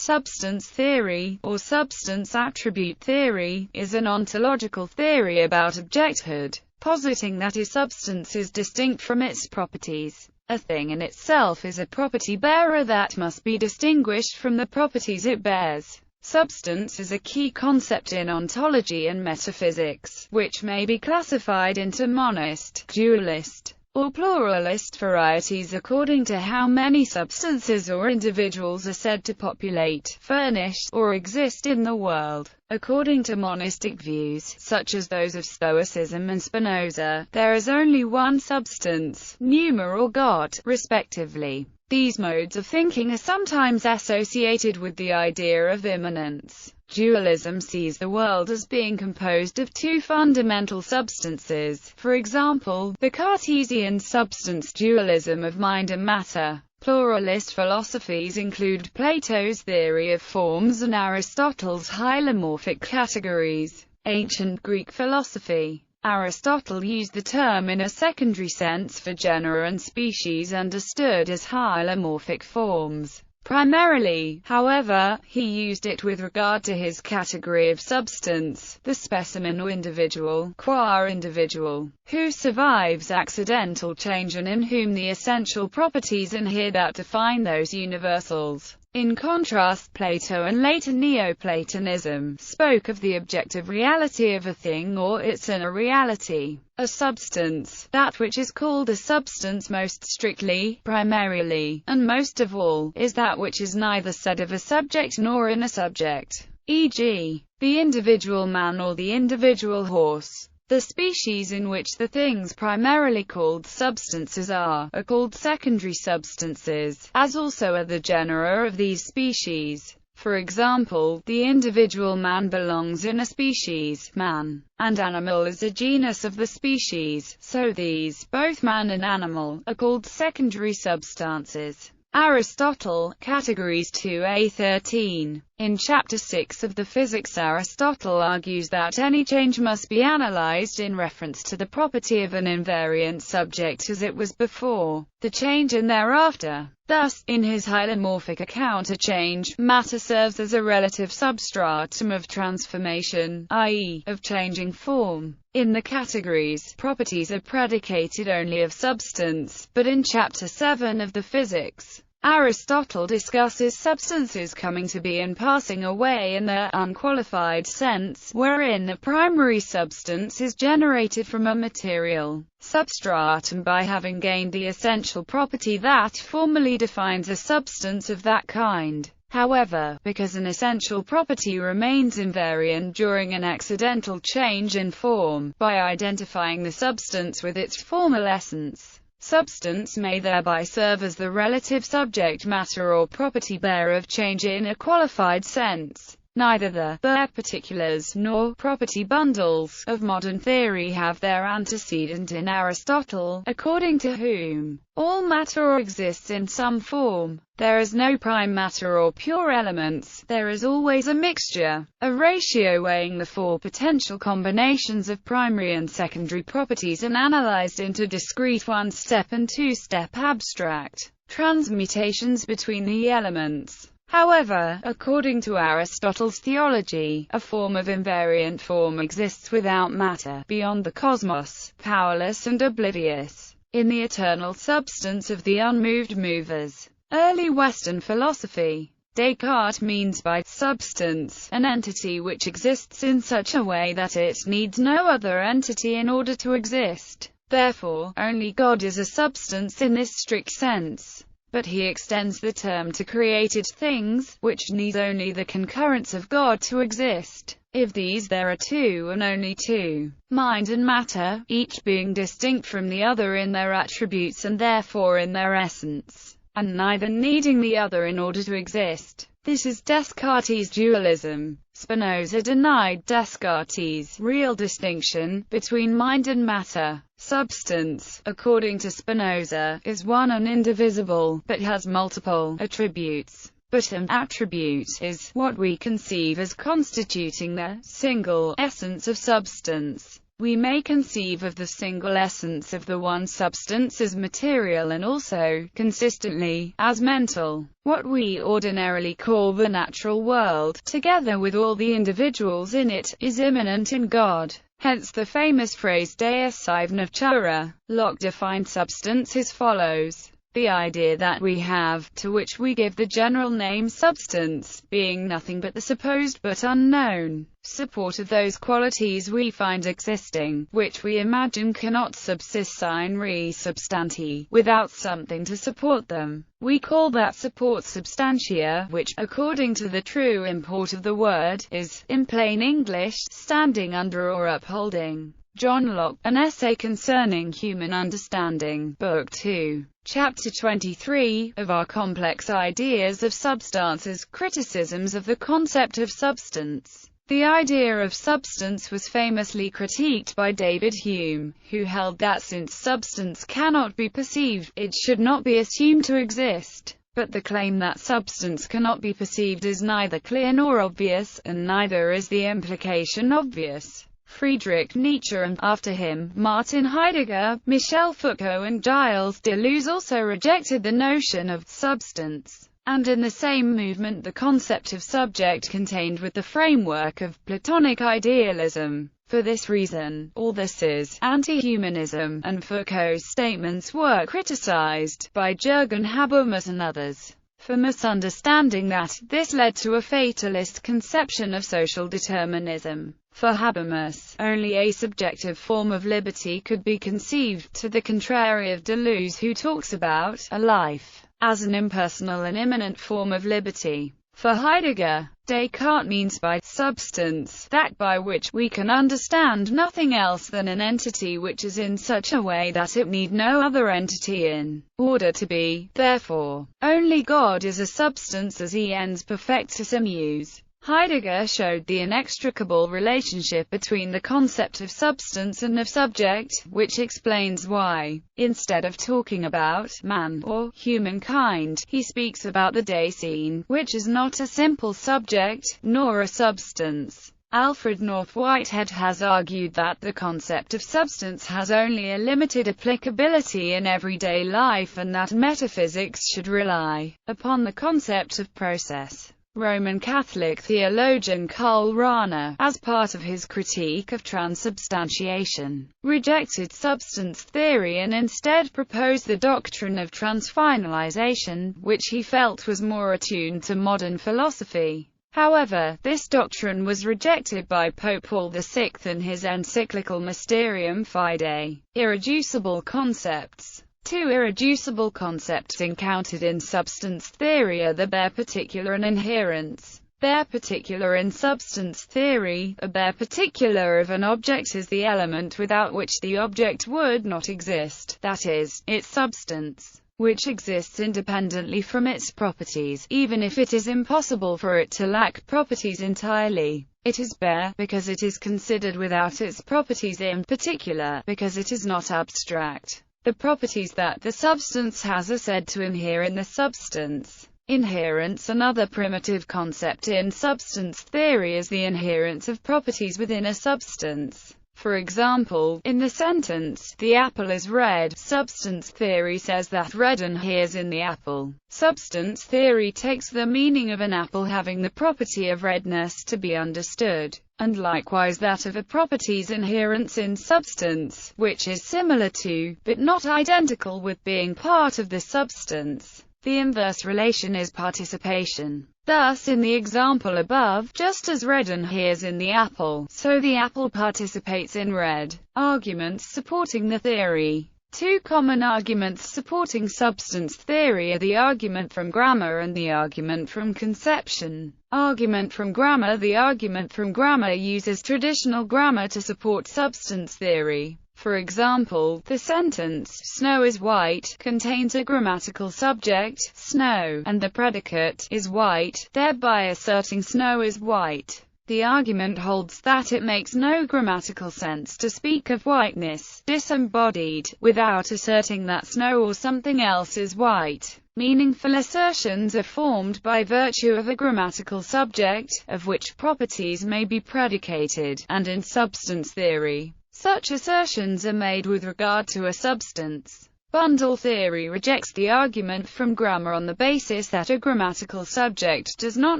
Substance theory, or substance attribute theory, is an ontological theory about objecthood, positing that a substance is distinct from its properties. A thing in itself is a property bearer that must be distinguished from the properties it bears. Substance is a key concept in ontology and metaphysics, which may be classified into monist, dualist, or pluralist varieties according to how many substances or individuals are said to populate, furnish, or exist in the world. According to monistic views, such as those of Stoicism and Spinoza, there is only one substance, pneuma or God, respectively. These modes of thinking are sometimes associated with the idea of immanence. Dualism sees the world as being composed of two fundamental substances, for example, the Cartesian substance dualism of mind and matter. Pluralist philosophies include Plato's theory of forms and Aristotle's hylomorphic categories. Ancient Greek philosophy. Aristotle used the term in a secondary sense for genera and species understood as hylomorphic forms. Primarily, however, he used it with regard to his category of substance, the specimen or individual, qua individual, who survives accidental change and in whom the essential properties inhere that define those universals. In contrast, Plato and later Neoplatonism spoke of the objective reality of a thing or its inner reality. A substance, that which is called a substance most strictly, primarily, and most of all, is that which is neither said of a subject nor in a subject, e.g., the individual man or the individual horse. The species in which the things primarily called substances are called secondary substances, as also are the genera of these species. For example, the individual man belongs in a species, man, and animal is a genus of the species, so these, both man and animal, are called secondary substances. Aristotle, Categories 2a 13. In Chapter 6 of the Physics, Aristotle argues that any change must be analyzed in reference to the property of an invariant subject as it was before the change and thereafter. Thus, in his hylomorphic account, a change, matter serves as a relative substratum of transformation, i.e., of changing form. In the Categories, properties are predicated only of substance, but in Chapter 7 of the Physics, Aristotle discusses substances coming to be and passing away in their unqualified sense, wherein a primary substance is generated from a material substratum by having gained the essential property that formally defines a substance of that kind. However, because an essential property remains invariant during an accidental change in form, by identifying the substance with its formal essence, substance may thereby serve as the relative subject matter or property bearer of change in a qualified sense. Neither the bare particulars nor property bundles of modern theory have their antecedent in Aristotle, according to whom all matter exists in some form. There is no prime matter or pure elements, there is always a mixture, a ratio weighing the four potential combinations of primary and secondary properties and analyzed into discrete one-step and two-step abstract transmutations between the elements. However, according to Aristotle's theology, a form of invariant form exists without matter, beyond the cosmos, powerless and oblivious, in the eternal substance of the unmoved movers. Early Western philosophy. Descartes means by substance an entity which exists in such a way that it needs no other entity in order to exist. Therefore, only God is a substance in this strict sense. But he extends the term to created things, which need only the concurrence of God to exist. Of these there are two and only two, mind and matter, each being distinct from the other in their attributes and therefore in their essence, and neither needing the other in order to exist. This is Descartes' dualism. Spinoza denied Descartes' real distinction between mind and matter. Substance, according to Spinoza, is one and indivisible, but has multiple attributes. But an attribute is what we conceive as constituting the single essence of substance. We may conceive of the single essence of the one substance as material and also, consistently, as mental. What we ordinarily call the natural world, together with all the individuals in it, is immanent in God. Hence the famous phrase Deus sive natura. Locke defined substance as follows: the idea that we have, to which we give the general name substance, being nothing but the supposed but unknown support of those qualities we find existing, which we imagine cannot subsist sine re substanti, without something to support them. We call that support substantia, which, according to the true import of the word, is, in plain English, standing under or upholding. John Locke, An Essay Concerning Human Understanding, Book 2, Chapter 23, of Our Complex Ideas of Substances, Criticisms of the Concept of Substance. The idea of substance was famously critiqued by David Hume, who held that since substance cannot be perceived, it should not be assumed to exist. But the claim that substance cannot be perceived is neither clear nor obvious, and neither is the implication obvious. Friedrich Nietzsche and, after him, Martin Heidegger, Michel Foucault and Gilles Deleuze also rejected the notion of substance, and in the same movement the concept of subject contained with the framework of Platonic idealism. For this reason, all this is anti-humanism, and Foucault's statements were criticized by Jürgen Habermas and others for misunderstanding that. This led to a fatalist conception of social determinism. For Habermas, only a subjective form of liberty could be conceived, to the contrary of Deleuze, who talks about a life as an impersonal and immanent form of liberty. For Heidegger, Descartes means by substance that by which we can understand nothing else than an entity which is in such a way that it need no other entity in order to be. Therefore, only God is a substance as ens perfectus amuse. Heidegger showed the inextricable relationship between the concept of substance and of subject, which explains why, instead of talking about man or humankind, he speaks about the Dasein, which is not a simple subject, nor a substance. Alfred North Whitehead has argued that the concept of substance has only a limited applicability in everyday life and that metaphysics should rely upon the concept of process. Roman Catholic theologian Karl Rahner, as part of his critique of transubstantiation, rejected substance theory and instead proposed the doctrine of transfinalization, which he felt was more attuned to modern philosophy. However, this doctrine was rejected by Pope Paul VI in his encyclical Mysterium Fidei, Irreducible Concepts. Two irreducible concepts encountered in substance theory are the bare particular and inherence. Bare particular in substance theory, a bare particular of an object is the element without which the object would not exist, that is, its substance, which exists independently from its properties, even if it is impossible for it to lack properties entirely. It is bare, because it is considered without its properties, in particular, because it is not abstract. The properties that the substance has are said to inhere in the substance. Inherence, another primitive concept in substance theory, is the inherence of properties within a substance. For example, in the sentence, "The apple is red," substance theory says that red inheres in the apple. Substance theory takes the meaning of an apple having the property of redness to be understood, and likewise that of a property's inherence in substance, which is similar to, but not identical with, being part of the substance. The inverse relation is participation. Thus, in the example above, just as red inheres in the apple, so the apple participates in red. Arguments supporting the theory. Two common arguments supporting substance theory are the argument from grammar and the argument from conception. Argument from grammar. The argument from grammar uses traditional grammar to support substance theory. For example, the sentence, "Snow is white," contains a grammatical subject, snow, and the predicate, is white, thereby asserting snow is white. The argument holds that it makes no grammatical sense to speak of whiteness, disembodied, without asserting that snow or something else is white. Meaningful assertions are formed by virtue of a grammatical subject, of which properties may be predicated, and in substance theory, such assertions are made with regard to a substance. Bundle theory rejects the argument from grammar on the basis that a grammatical subject does not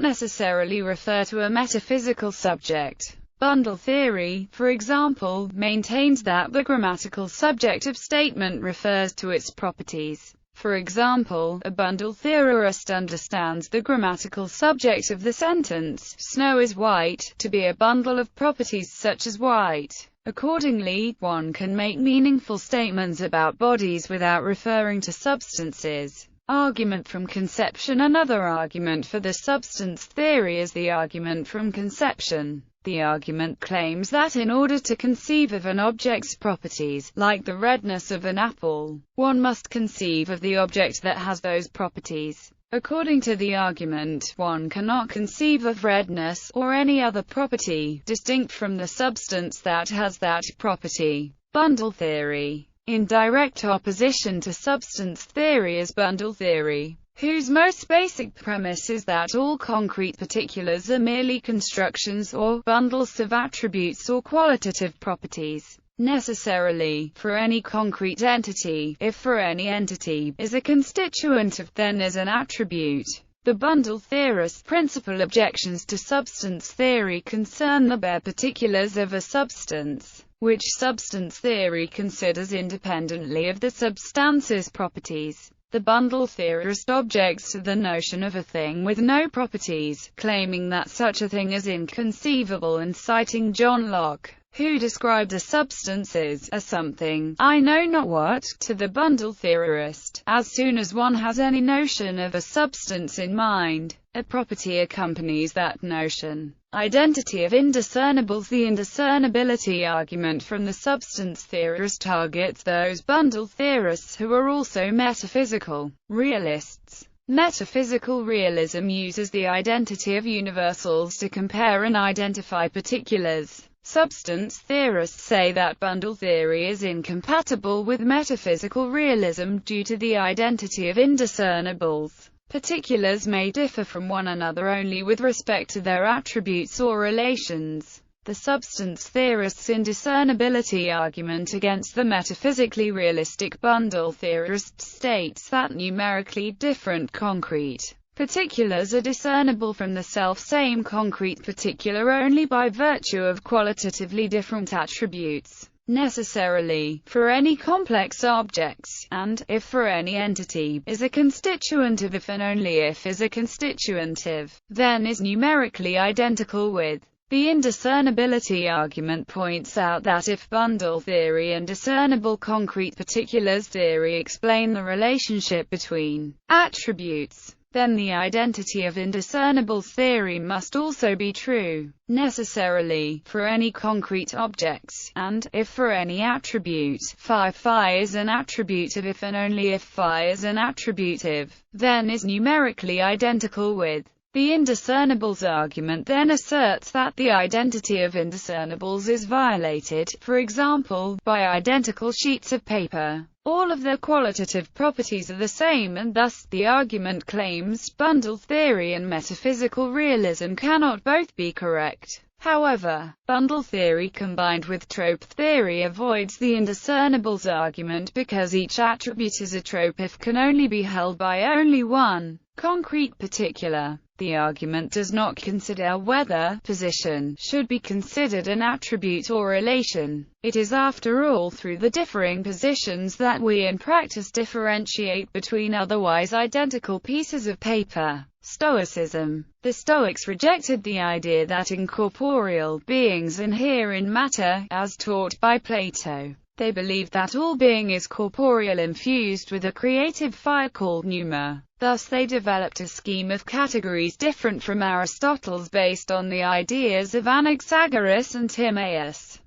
necessarily refer to a metaphysical subject. Bundle theory, for example, maintains that the grammatical subject of statement refers to its properties. For example, a bundle theorist understands the grammatical subject of the sentence, "Snow is white," to be a bundle of properties such as white. Accordingly, one can make meaningful statements about bodies without referring to substances. Argument from conception. Another argument for the substance theory is the argument from conception. The argument claims that in order to conceive of an object's properties, like the redness of an apple, one must conceive of the object that has those properties. According to the argument, one cannot conceive of redness, or any other property, distinct from the substance that has that property. Bundle theory. In direct opposition to substance theory is bundle theory, whose most basic premise is that all concrete particulars are merely constructions or bundles of attributes or qualitative properties. Necessarily, for any concrete entity, if for any entity is a constituent of, then is an attribute. The bundle theorist's principal objections to substance theory concern the bare particulars of a substance, which substance theory considers independently of the substance's properties. The bundle theorist objects to the notion of a thing with no properties, claiming that such a thing is inconceivable and citing John Locke, who described a substance as a something, I know not what, to the bundle theorist. As soon as one has any notion of a substance in mind, a property accompanies that notion. Identity of indiscernibles. The indiscernibility argument from the substance theorist targets those bundle theorists who are also metaphysical realists. Metaphysical realism uses the identity of universals to compare and identify particulars. Substance theorists say that bundle theory is incompatible with metaphysical realism due to the identity of indiscernibles. Particulars may differ from one another only with respect to their attributes or relations. The substance theorist's indiscernibility argument against the metaphysically realistic bundle theorist states that numerically different concrete particulars are discernible from the self-same concrete particular only by virtue of qualitatively different attributes. Necessarily, for any complex objects, and, if for any entity, is a constituent of if and only if is a constituentive, then is numerically identical with. The indiscernibility argument points out that if bundle theory and discernible concrete particulars theory explain the relationship between attributes, then the identity of indiscernibles theory must also be true. Necessarily, for any concrete objects, and, if for any attribute, phi is an attribute of if and only if phi is an attribute of, then is numerically identical with. The indiscernibles argument then asserts that the identity of indiscernibles is violated, for example, by identical sheets of paper. All of their qualitative properties are the same, and thus, the argument claims, bundle theory and metaphysical realism cannot both be correct. However, bundle theory combined with trope theory avoids the indiscernibles argument because each attribute is a trope if can only be held by only one concrete particular. The argument does not consider whether position should be considered an attribute or relation. It is after all through the differing positions that we in practice differentiate between otherwise identical pieces of paper. Stoicism. The Stoics rejected the idea that incorporeal beings inhere in matter, as taught by Plato. They believed that all being is corporeal infused with a creative fire called pneuma. Thus they developed a scheme of categories different from Aristotle's based on the ideas of Anaxagoras and Timaeus.